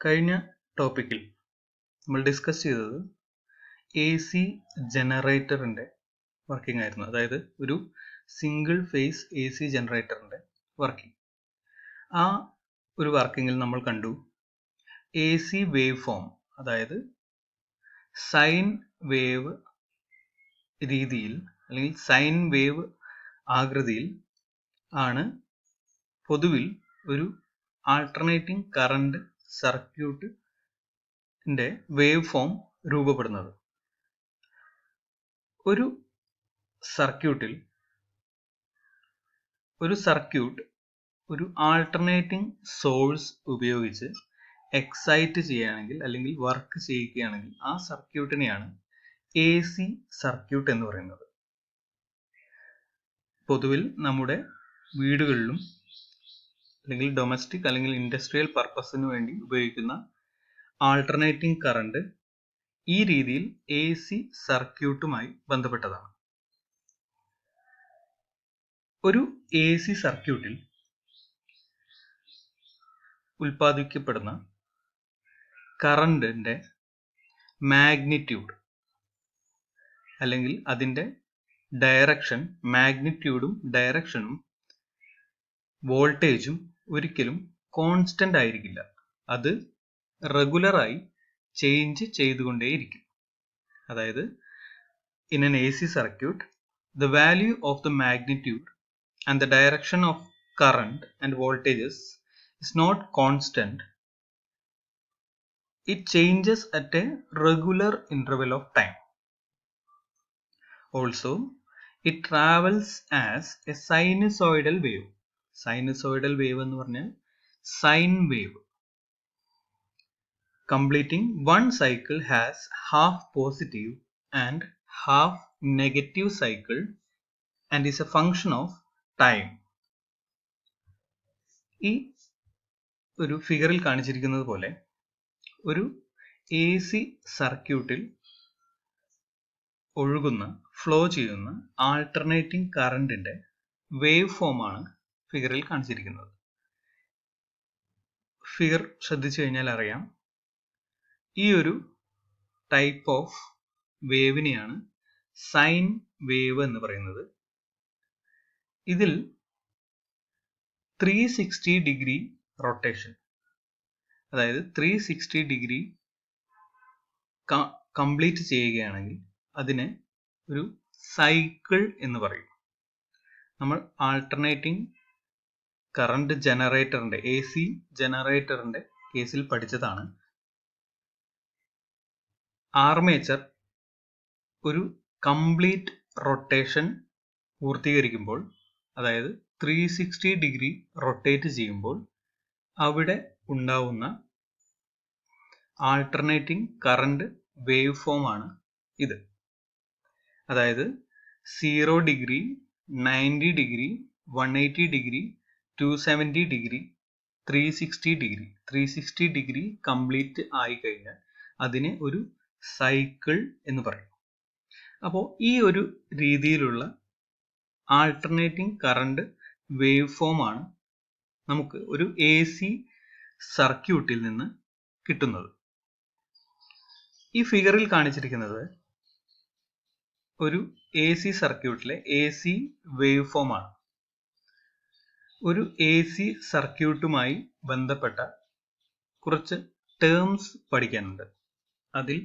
കഴിഞ്ഞ ടോപ്പിക്കിൽ നമ്മൾ ഡിസ്കസ് ചെയ്തത് എ സി ജനറേറ്ററിൻ്റെ വർക്കിംഗ് ആയിരുന്നു. അതായത് ഒരു സിംഗിൾ ഫേസ് എ സി ജനറേറ്ററിൻ്റെ വർക്കിംഗ്. ആ ഒരു വർക്കിങ്ങിൽ നമ്മൾ കണ്ടു എ സി വേവ് ഫോം, അതായത് സൈൻ വേവ് രീതിയിൽ അല്ലെങ്കിൽ സൈൻ വേവ് ആകൃതിയിൽ ആണ് പൊതുവിൽ ഒരു ആൾട്ടർനേറ്റിംഗ് കറണ്ട് സർക്യൂട്ടിൻ്റെ വേവ് ഫോം രൂപപ്പെടുന്നത്. ഒരു സർക്യൂട്ട് ഒരു ആൾട്ടർനേറ്റിംഗ് സോഴ്സ് ഉപയോഗിച്ച് എക്സൈറ്റ് ചെയ്യുകയാണെങ്കിൽ അല്ലെങ്കിൽ വർക്ക് ചെയ്യിക്കുകയാണെങ്കിൽ ആ സർക്യൂട്ടിനെയാണ് എ സി സർക്യൂട്ട് എന്ന് പറയുന്നത്. പൊതുവിൽ നമ്മുടെ വീടുകളിലും അല്ലെങ്കിൽ ഡൊമസ്റ്റിക് അല്ലെങ്കിൽ ഇൻഡസ്ട്രിയൽ പർപ്പസിന് വേണ്ടി ഉപയോഗിക്കുന്ന ആൾട്ടർനേറ്റിംഗ് കറണ്ട് ഈ രീതിയിൽ എ സി സർക്യൂട്ടുമായി ബന്ധപ്പെട്ടതാണ്. ഒരു എ സി സർക്യൂട്ടിൽ ഉൽപ്പാദിപ്പിക്കപ്പെടുന്ന കറണ്ടിൻ്റെ മാഗ്നിറ്റ്യൂഡ് അല്ലെങ്കിൽ അതിൻ്റെ ഡയറക്ഷൻ, മാഗ്നിറ്റ്യൂഡും ഡയറക്ഷനും വോൾട്ടേജും ഒരിക്കലും കോൺസ്റ്റന്റ് ആയിരിക്കില്ല. അത് റെഗുലറായി ചേഞ്ച് ചെയ്തുകൊണ്ടേയിരിക്കും. അതായത് in an AC circuit, the value of the magnitude and the direction of current and voltages is not constant. It changes at a regular interval of time. Also, it travels as a sinusoidal wave. Sinusoidal wave എന്ന് പറഞ്ഞാൽ sine wave. Completing one cycle has half positive and half negative cycle and is a function of time. ഈ ഒരു ഫിഗറിൽ കാണിച്ചിരിക്കുന്നത് പോലെ ഒരു A C സർക്യൂട്ടിൽ ഒഴുകുന്ന ഫ്ലോ ചെയ്യുന്ന ആൾട്ടർനേറ്റിംഗ് കറണ്ടിൻ്റെ വേവ് ഫോമാണ് ഫിഗറിൽ കാണിച്ചിരിക്കുന്നത്. ഫിഗർ ശ്രദ്ധിച്ചു കഴിഞ്ഞാൽ അറിയാം, ഈ ഒരു ടൈപ്പ് ഓഫ് വേവിനെയാണ് സൈൻ വേവ് എന്ന് പറയുന്നത്. ഇതിൽ 360 ഡിഗ്രി റൊട്ടേഷൻ, അതായത് 360 ഡിഗ്രി കംപ്ലീറ്റ് ചെയ്യുകയാണെങ്കിൽ അതിനെ ഒരു സൈക്കിൾ എന്ന് പറയും. നമ്മൾ ആൾട്ടർനേറ്റിംഗ് കറണ്ട് ജനറേറ്ററിൻ്റെ എ സി ജനറേറ്ററിൻ്റെ കേസിൽ പഠിച്ചതാണ്. ആർമേച്ചർ ഒരു കംപ്ലീറ്റ് റൊട്ടേഷൻ പൂർത്തീകരിക്കുമ്പോൾ, അതായത് 360 ഡിഗ്രി റൊട്ടേറ്റ് ചെയ്യുമ്പോൾ അവിടെ ഉണ്ടാവുന്ന ആൾട്ടർനേറ്റിംഗ് കറണ്ട് വേവ് ഫോം ആണ് ഇത്. അതായത് 0 degree, 90 degree, 180 degree, 270 degree, 360 degree complete ആയി കഴിഞ്ഞാൽ അതിനെ ഒരു സൈക്കിൾ എന്ന് പറയും. അപ്പോൾ ഈ ഒരു രീതിയിലുള്ള ആൾട്ടർനേറ്റിംഗ് കറണ്ട് വേവ് ഫോം ആണ് നമുക്ക് ഒരു എ സി സർക്യൂട്ടിൽ നിന്ന് കിട്ടുന്നത്. ഈ ഫിഗറിൽ കാണിച്ചിരിക്കുന്നത് ഒരു എ സി സർക്യൂട്ടിലെ എ സി വേവ് ഫോം ആണ്. ഒരു എ സി സർക്യൂട്ടുമായി ബന്ധപ്പെട്ട കുറച്ച് ടേംസ് പഠിക്കാനുണ്ട്. അതിൽ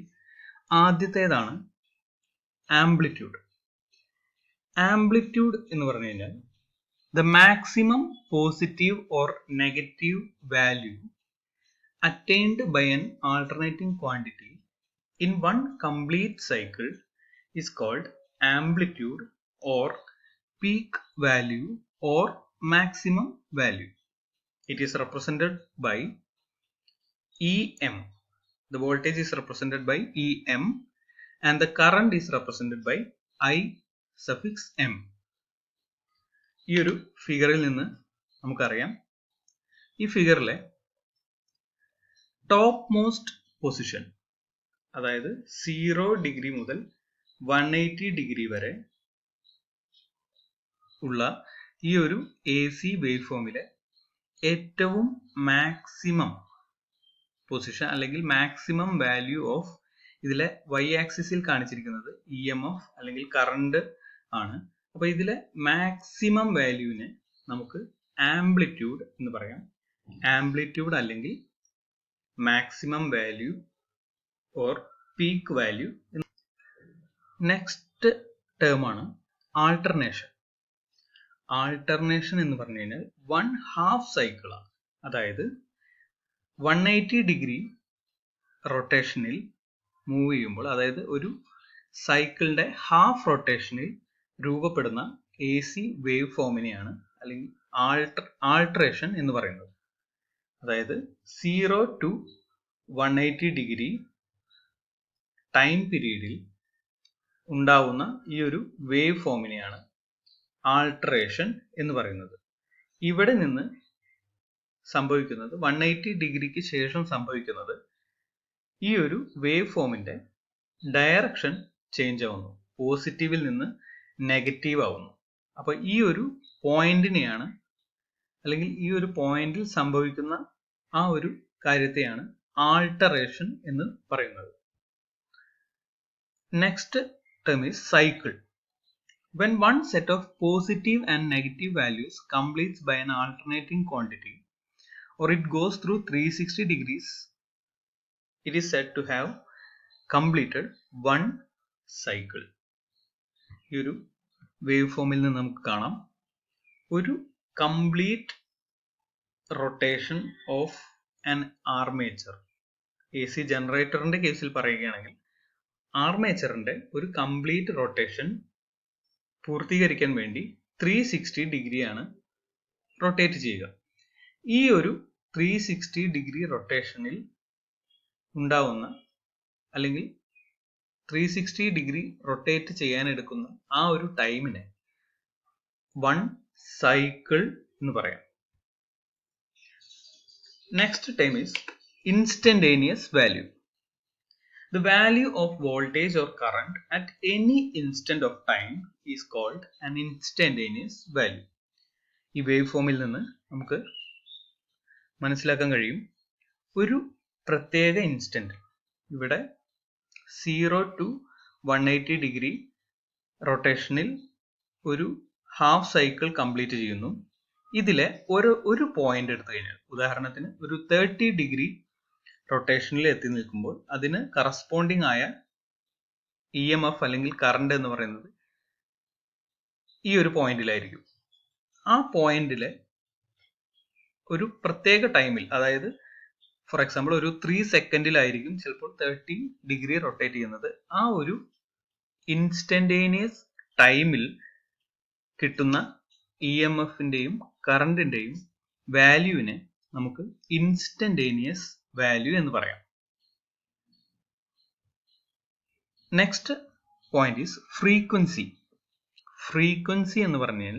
ആദ്യത്തേതാണ് ആംപ്ലിറ്റ്യൂഡ്. ആംപ്ലിറ്റ്യൂഡ് എന്ന് പറഞ്ഞു കഴിഞ്ഞാൽ the maximum positive or negative value attained by an alternating quantity in one complete cycle is called amplitude or peak value or maximum value. It is represented by EM. The voltage is represented by EM and the current is represented by I suffix M. ഈ ഒരു ഫിഗറിൽ നിന്ന് നമുക്കറിയാം, ഈ ഫിഗറിലെ top most position, അതായത് 0 degree മുതൽ 180 degree വരെ ഉള്ള ഈ ഒരു എ സി വേവ് ഫോമിലെ ഏറ്റവും മാക്സിമം പൊസിഷൻ അല്ലെങ്കിൽ മാക്സിമം വാല്യൂ ഓഫ് ഇതിലെ വൈ ആക്സിസിൽ കാണിച്ചിരിക്കുന്നത് EMF അല്ലെങ്കിൽ കറണ്ട് ആണ്. അപ്പോൾ ഇതിലെ മാക്സിമം വാല്യൂവിനെ നമുക്ക് ആംപ്ലിറ്റ്യൂഡ് എന്ന് പറയാം. ആംപ്ലിറ്റ്യൂഡ് അല്ലെങ്കിൽ maximum value or peak value. Next term ആണ് ആൾട്ടർനേഷൻ. ആൾട്ടർനേഷൻ എന്ന് പറഞ്ഞു കഴിഞ്ഞാൽ 1/2 സൈക്കിൾ ആണ്. അതായത് 180 ഡിഗ്രി റൊട്ടേഷനിൽ മൂവ് ചെയ്യുമ്പോൾ, അതായത് ഒരു സൈക്കിളിന്റെ ഹാഫ് റൊട്ടേഷനിൽ രൂപപ്പെടുന്ന AC വേവ് ഫോമിനെയാണ് അല്ലെങ്കിൽ ആൾട്ടറേഷൻ എന്ന് പറയുന്നത്. അതായത് 0 to 180 ഡിഗ്രി ടൈം പീരീഡിൽ ഉണ്ടാവുന്ന ഈ ഒരു വേവ് ഫോമിനെയാണ് ആൾട്ടറേഷൻ എന്ന് പറയുന്നത്. ഇവിടെ നിന്ന് സംഭവിക്കുന്നത് 180 ഡിഗ്രിക്ക് ശേഷം സംഭവിക്കുന്നത് ഈ ഒരു വേവ് ഫോമിന്റെ ഡയറക്ഷൻ ചേഞ്ച് ആവുന്നു, പോസിറ്റീവിൽ നിന്ന് നെഗറ്റീവ് ആവുന്നു. അപ്പൊ ഈ ഒരു പോയിന്റിനെയാണ് അല്ലെങ്കിൽ ഈ ഒരു പോയിന്റിൽ സംഭവിക്കുന്ന ആ ഒരു കാര്യത്തെയാണ് ആൾട്ടറേഷൻ എന്ന് പറയുന്നത്. Next term is cycle. When one set of positive and negative values completes by an alternating quantity or it goes through 360 degrees, it is said to have completed one cycle. ഈ ഒരു wave ഫോമിൽ നിന്ന് നമുക്ക് കാണാം, ഒരു complete rotation of an armature. AC ജനറേറ്ററിന്റെ കേസിൽ പറയുകയാണെങ്കിൽ ആർമേച്ചറിന്റെ ഒരു കംപ്ലീറ്റ് റൊട്ടേഷൻ പൂർത്തീകരിക്കാൻ വേണ്ടി 360 ഡിഗ്രിയാണ് റൊട്ടേറ്റ് ചെയ്യുക. ഈ ഒരു 360 ഡിഗ്രി റൊട്ടേഷനിൽ ഉണ്ടാവുന്ന അല്ലെങ്കിൽ 360 ഡിഗ്രി റൊട്ടേറ്റ് ചെയ്യാൻ എടുക്കുന്ന ആ ഒരു ടൈമിനെ 1 സൈക്കിൾ എന്ന് പറയാം. Next time is instantaneous value. The value of voltage or current at any instant of time is called an instantaneous value. ഈ വേവ് ഫോമിൽ നിന്ന് നമുക്ക് മനസ്സിലാക്കാൻ കഴിയും, ഒരു പ്രത്യേക ഇൻസ്റ്റന്റ്, ഇവിടെ 0 to 180 ഡിഗ്രി റൊട്ടേഷനിൽ ഒരു ഹാഫ് സൈക്കിൾ കംപ്ലീറ്റ് ചെയ്യുന്നു. ഇതിലെ ഒരു പോയിന്റ് എടുത്തു കഴിഞ്ഞാൽ, ഉദാഹരണത്തിന് ഒരു 30 ഡിഗ്രി റൊട്ടേഷനിൽ എത്തി നിൽക്കുമ്പോൾ അതിന് കറസ്പോണ്ടിങ് ആയ EMF അല്ലെങ്കിൽ കറണ്ട് എന്ന് പറയുന്നത് ഈ ഒരു പോയിന്റിലായിരിക്കും. ആ പോയിന്റിലെ ഒരു പ്രത്യേക ടൈമിൽ, അതായത് ഫോർ എക്സാമ്പിൾ ഒരു 3 സെക്കൻഡിലായിരിക്കും ചിലപ്പോൾ 30 ഡിഗ്രി റൊട്ടേറ്റ് ചെയ്യുന്നത്. ആ ഒരു ഇൻസ്റ്റന്റേനിയസ് ടൈമിൽ കിട്ടുന്ന EMFന്റെയും കറണ്ടിന്റെയും വാല്യൂവിനെ നമുക്ക് ഇൻസ്റ്റന്റേനിയസ് വാല്യൂ എന്ന് പറയാം. Next point is frequency. Frequency എന്ന് പറഞ്ഞാൽ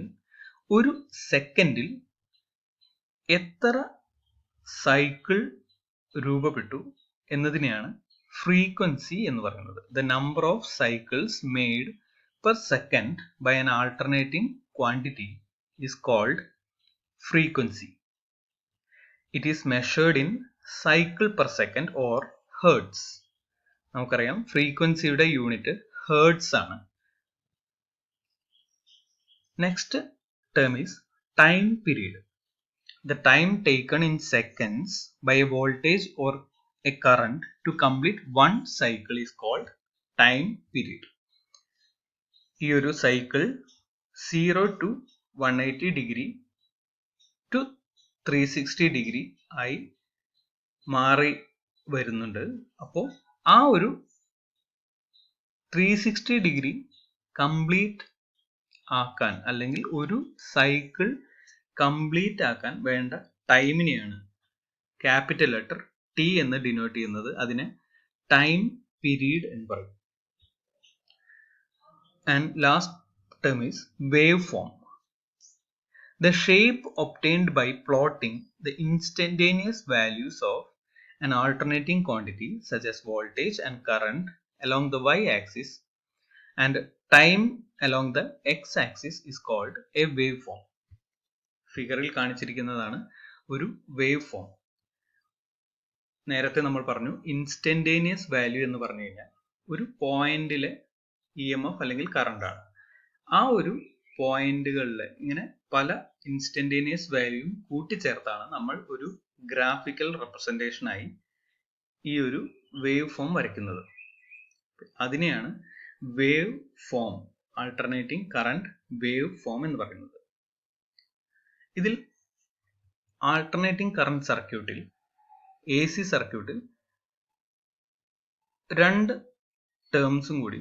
ഒരു സെക്കൻഡിൽ എത്ര സൈക്കിൾ രൂപപ്പെട്ടു എന്നതിനെയാണ് ഫ്രീക്വൻസി എന്ന് പറയുന്നത്. The number of cycles made per second by an alternating quantity is called frequency. It is measured in cycle per second or hertz. നമുക്കറിയാം ഫ്രീക്വൻസിയുടെ യൂണിറ്റ് ഹെർട്സ് ആണ്. Next term is time period. The time taken in seconds by a voltage or a current to complete one cycle is called time period. ഈ ഒരു cycle 0 to 180 degree to 360 degree ആയി മാറി വരുന്നുണ്ട്. അപ്പോൾ ആ ഒരു 360 degree complete ആക്കാൻ അല്ലെങ്കിൽ ഒരു സൈക്കിൾ കംപ്ലീറ്റ് ആക്കാൻ വേണ്ട ടൈമിനെയാണ് ക്യാപിറ്റൽ ലെറ്റർ T എന്ന് ഡിനോട്ട് ചെയ്യുന്നത്. അതിനെ ടൈം പീരീഡ് എന്ന് പറയും. And last term is wave form. The shape obtained by plotting the instantaneous values of an alternating quantity such as voltage and current along the y-axis and time along the x-axis is called a waveform. ഫിഗറിൽ കാണിച്ചിരിക്കുന്നതാണ് ഒരു wave form. നേരത്തെ നമ്മൾ പറഞ്ഞു instantaneous value എന്ന് പറഞ്ഞു കഴിഞ്ഞാൽ ഒരു പോയിന്റിലെ EMF അല്ലെങ്കിൽ കറണ്ടാണ്. ആ ഒരു പോയിന്റുകളിൽ ഇങ്ങനെ പല ഇൻസ്റ്റന്റേനിയസ് വാല്യൂയും കൂട്ടിച്ചേർത്താണ് നമ്മൾ ഒരു ഗ്രാഫിക്കൽ റെപ്രസെന്റേഷനായി ഈ ഒരു വേവ് ഫോം വരയ്ക്കുന്നത്. അതിനെയാണ് wave form, alternating current wave form എന്ന് പറയുന്നത്. ഇതിൽ ആൾട്ടർനേറ്റിംഗ് കറണ്ട് സർക്യൂട്ടിൽ, AC സർക്യൂട്ടിൽ രണ്ട് ടേംസും കൂടി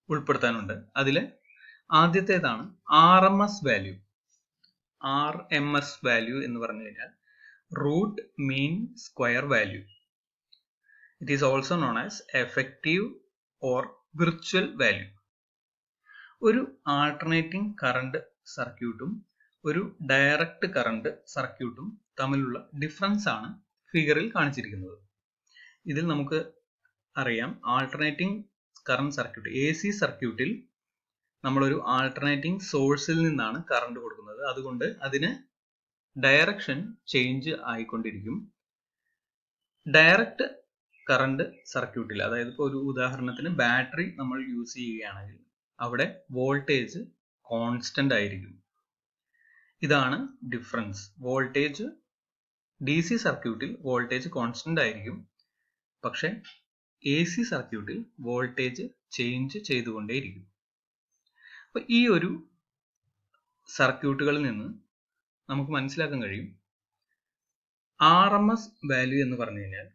ഉൾപ്പെടുത്താനുണ്ട്. അതിൽ ആദ്യത്തേതാണ് RMS വാല്യൂ. RMS വാല്യൂ എന്ന് പറഞ്ഞു കഴിഞ്ഞാൽ root mean square value. It is also known as effective or virtual value. ഒരു ആൾട്ടർനേറ്റിംഗ് കറണ്ട് സർക്യൂട്ടും ഒരു ഡയറക്റ്റ് കറണ്ട് സർക്യൂട്ടും തമ്മിലുള്ള ഡിഫറൻസ് ആണ് ഫിഗറിൽ കാണിച്ചിരിക്കുന്നത്. ഇതിൽ നമുക്ക് അറിയാം ആൾട്ടർനേറ്റിംഗ് കറണ്ട് സർക്യൂട്ട്, AC സർക്യൂട്ടിൽ നമ്മളൊരു ആൾട്ടർനേറ്റിംഗ് സോഴ്സിൽ നിന്നാണ് കറണ്ട് കൊടുക്കുന്നത്. അതുകൊണ്ട് അതിന് ഡയറക്ഷൻ ചേഞ്ച് ആയിക്കൊണ്ടിരിക്കും. ഡയറക്റ്റ് കറണ്ട് സർക്യൂട്ടിൽ, അതായത് ഇപ്പോൾ ഒരു ഉദാഹരണത്തിന് ബാറ്ററി നമ്മൾ യൂസ് ചെയ്യുകയാണെങ്കിൽ അവിടെ വോൾട്ടേജ് കോൺസ്റ്റന്റ് ആയിരിക്കും. ഇതാണ് ഡിഫറൻസ്. വോൾട്ടേജ് DC സർക്യൂട്ടിൽ വോൾട്ടേജ് കോൺസ്റ്റന്റ് ആയിരിക്കും, പക്ഷെ AC സർക്യൂട്ടിൽ വോൾട്ടേജ് ചേഞ്ച് ചെയ്തുകൊണ്ടേയിരിക്കും. അപ്പൊ ഈ ഒരു സർക്യൂട്ടുകളിൽ നിന്ന് നമുക്ക് മനസ്സിലാക്കാൻ കഴിയും RMS വാല്യൂ എന്ന് പറഞ്ഞു കഴിഞ്ഞാൽ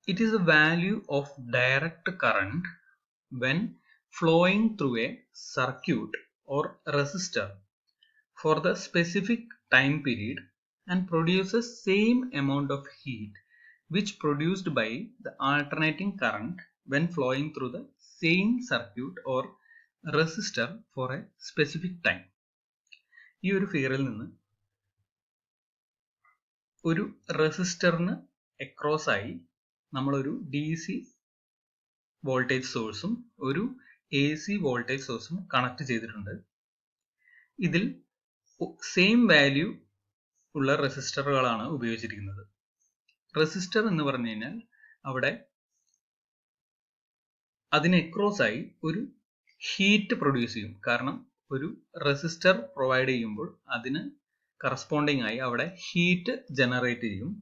it is A value of direct current when flowing through a circuit or resistor for the specific time period and produces same amount of heat which produced by the alternating current when flowing through the same circuit or resistor for a specific time. ഈ ഒരു ഫിഗറിൽ നിന്ന് ഒരു റെസിസ്റ്ററിന് across ആയി നമ്മളൊരു DC voltage സോഴ്സും ഒരു AC വോൾട്ടേജ് സോഴ്സും കണക്ട് ചെയ്തിട്ടുണ്ട്. ഇതിൽ സെയിം വാല്യൂ ഉള്ള റെസിസ്റ്ററുകളാണ് ഉപയോഗിച്ചിരിക്കുന്നത്. റെസിസ്റ്റർ എന്ന് പറഞ്ഞു കഴിഞ്ഞാൽ അവിടെ അതിന് അക്രോസ് ആയി ഒരു ഹീറ്റ് പ്രൊഡ്യൂസ് ചെയ്യും. കാരണം ഒരു റെസിസ്റ്റർ പ്രൊവൈഡ് ചെയ്യുമ്പോൾ അതിന് കറസ്പോണ്ടിങ് ആയി അവിടെ ഹീറ്റ് ജനറേറ്റ് ചെയ്യും.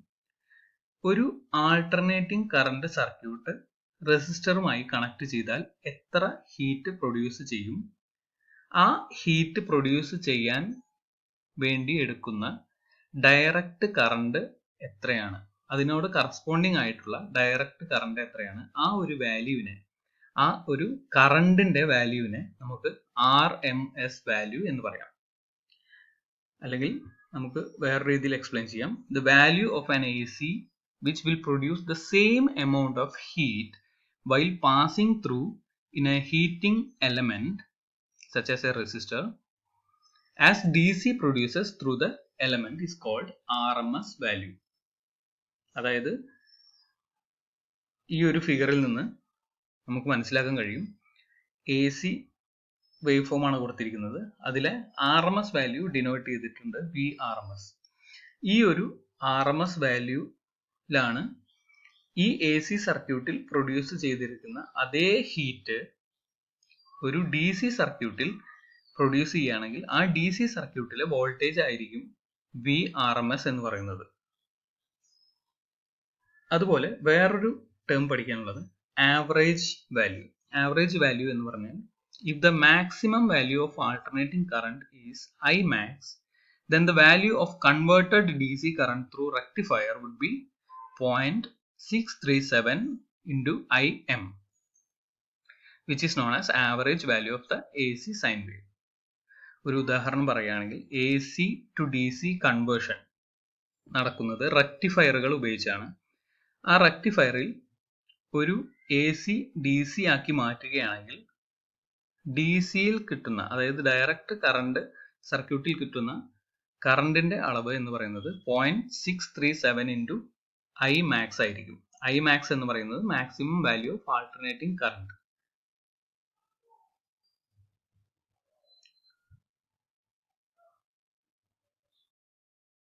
ഒരു ആൾട്ടർനേറ്റിംഗ് കറണ്ട് സർക്യൂട്ട് റെസിസ്റ്ററുമായി കണക്ട് ചെയ്താൽ എത്ര ഹീറ്റ് പ്രൊഡ്യൂസ് ചെയ്യും, ആ ഹീറ്റ് പ്രൊഡ്യൂസ് ചെയ്യാൻ വേണ്ടി എടുക്കുന്ന ഡയറക്റ്റ് കറണ്ട് എത്രയാണ്, അതിനോട് കറസ്പോണ്ടിങ് ആയിട്ടുള്ള ഡയറക്റ്റ് കറണ്ട് എത്രയാണ്, ആ ഒരു വാല്യൂവിനെ, ആ ഒരു കറണ്ടിന്റെ വാല്യൂവിനെ നമുക്ക് RMS വാല്യൂ എന്ന് പറയാം. അല്ലെങ്കിൽ നമുക്ക് വേറെ രീതിയിൽ എക്സ്പ്ലെയിൻ ചെയ്യാം. The value of an AC which will produce the same amount of heat while passing through in a heating element such as a resistor as DC produces through the element is called RMS value. അതായത് ഈ ഒരു ഫിഗറിൽ നിന്ന് നമുക്ക് മനസ്സിലാക്കാൻ കഴിയും AC wave form ആണ് കൊടുത്തിരിക്കുന്നത്. അതിലെ RMS വാല്യൂ ഡിനോട്ട് ചെയ്തിട്ടുണ്ട് VRMS. ഈ ഒരു RMS വാല്യൂലാണ് ഈ AC സർക്യൂട്ടിൽ പ്രൊഡ്യൂസ് ചെയ്തിരിക്കുന്ന അതേ ഹീറ്റ് ഒരു DC സർക്യൂട്ടിൽ പ്രൊഡ്യൂസ് ചെയ്യുകയാണെങ്കിൽ ആ DC സർക്യൂട്ടിലെ വോൾട്ടേജ് ആയിരിക്കും VRMS എന്ന് പറയുന്നത്. അതുപോലെ വേറൊരു ടേം പഠിക്കാനുള്ളത് ആവറേജ് വാല്യൂ. ആവറേജ് വാല്യൂ എന്ന് പറഞ്ഞാൽ if the maximum value of alternating current is Imax, then the value of converted DC current through rectifier would be 0.637 into Im, which is known as average value of the AC sine wave. ഒരു ഉദാഹരണം പറയുകയാണെങ്കിൽ AC to DC conversion നടക്കുന്നത് റെക്ടിഫയറുകൾ ഉപയോഗിച്ചാണ്. ആ റെക്ടിഫയറിൽ ഒരു AC DC ആക്കി മാറ്റുകയാണെങ്കിൽ DCയിൽ കിട്ടുന്ന, അതായത് ഡയറക്റ്റ് കറണ്ട് സർക്യൂട്ടിൽ കിട്ടുന്ന കറണ്ടിന്റെ അളവ് എന്ന് പറയുന്നത് 0.637 into Imax ആയിരിക്കും. Imax എന്ന് പറയുന്നത് maximum value of alternating current.